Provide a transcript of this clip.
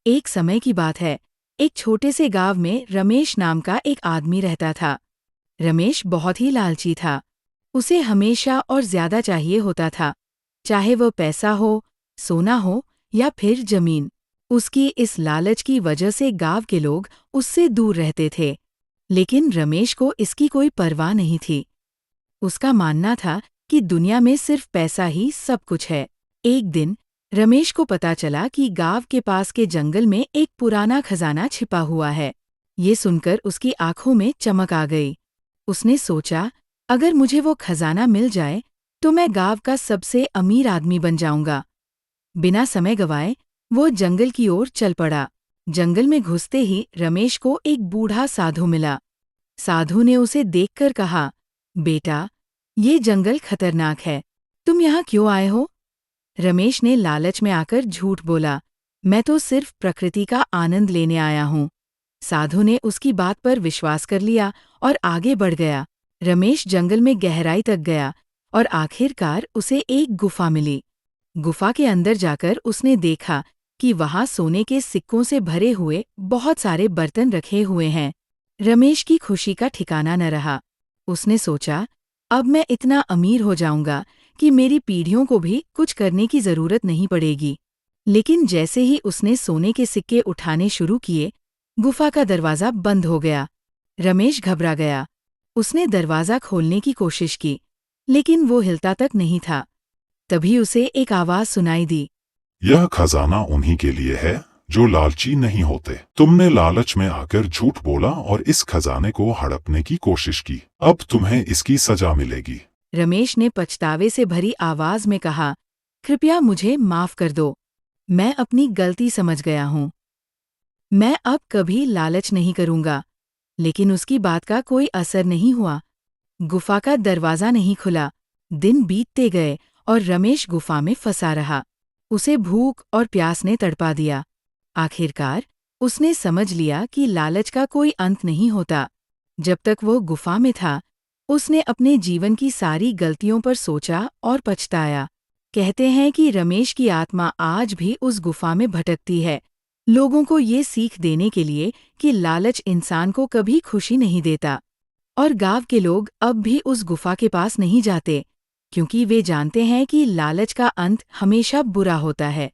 एक समय की बात है। एक छोटे से गांव में रमेश नाम का एक आदमी रहता था। रमेश बहुत ही लालची था। उसे हमेशा और ज्यादा चाहिए होता था, चाहे वह पैसा हो, सोना हो या फिर जमीन। उसकी इस लालच की वजह से गांव के लोग उससे दूर रहते थे। लेकिन रमेश को इसकी कोई परवाह नहीं थी। उसका मानना था कि दुनिया में सिर्फ पैसा ही सब कुछ है। एक दिन रमेश को पता चला कि गांव के पास के जंगल में एक पुराना खजाना छिपा हुआ है। ये सुनकर उसकी आंखों में चमक आ गई। उसने सोचा, अगर मुझे वो खजाना मिल जाए तो मैं गांव का सबसे अमीर आदमी बन जाऊंगा। बिना समय गवाए वो जंगल की ओर चल पड़ा। जंगल में घुसते ही रमेश को एक बूढ़ा साधु मिला। साधु ने उसे देखकर कहा, बेटा, ये जंगल खतरनाक है, तुम यहाँ क्यों आए हो? रमेश ने लालच में आकर झूठ बोला, मैं तो सिर्फ प्रकृति का आनंद लेने आया हूँ। साधु ने उसकी बात पर विश्वास कर लिया और आगे बढ़ गया। रमेश जंगल में गहराई तक गया और आखिरकार उसे एक गुफा मिली। गुफा के अंदर जाकर उसने देखा कि वहां सोने के सिक्कों से भरे हुए बहुत सारे बर्तन रखे हुए हैं। रमेश की खुशी का ठिकाना न रहा। उसने सोचा, अब मैं इतना अमीर हो जाऊंगा कि मेरी पीढ़ियों को भी कुछ करने की जरूरत नहीं पड़ेगी। लेकिन जैसे ही उसने सोने के सिक्के उठाने शुरू किए, गुफा का दरवाजा बंद हो गया। रमेश घबरा गया। उसने दरवाजा खोलने की कोशिश की, लेकिन वो हिलता तक नहीं था। तभी उसे एक आवाज सुनाई दी, यह खजाना उन्हीं के लिए है जो लालची नहीं होते। तुमने लालच में आकर झूठ बोला और इस खजाने को हड़पने की कोशिश की। अब तुम्हें इसकी सजा मिलेगी। रमेश ने पछतावे से भरी आवाज में कहा, कृपया मुझे माफ कर दो। मैं अपनी गलती समझ गया हूँ। मैं अब कभी लालच नहीं करूंगा। लेकिन उसकी बात का कोई असर नहीं हुआ। गुफा का दरवाजा नहीं खुला। दिन बीतते गए और रमेश गुफा में फंसा रहा। उसे भूख और प्यास ने तड़पा दिया। आखिरकार उसने समझ लिया कि लालच का कोई अंत नहीं होता। जब तक वो गुफा में था, उसने अपने जीवन की सारी गलतियों पर सोचा और पछताया। कहते हैं कि रमेश की आत्मा आज भी उस गुफा में भटकती है, लोगों को ये सीख देने के लिए कि लालच इंसान को कभी खुशी नहीं देता। और गांव के लोग अब भी उस गुफा के पास नहीं जाते, क्योंकि वे जानते हैं कि लालच का अंत हमेशा बुरा होता है।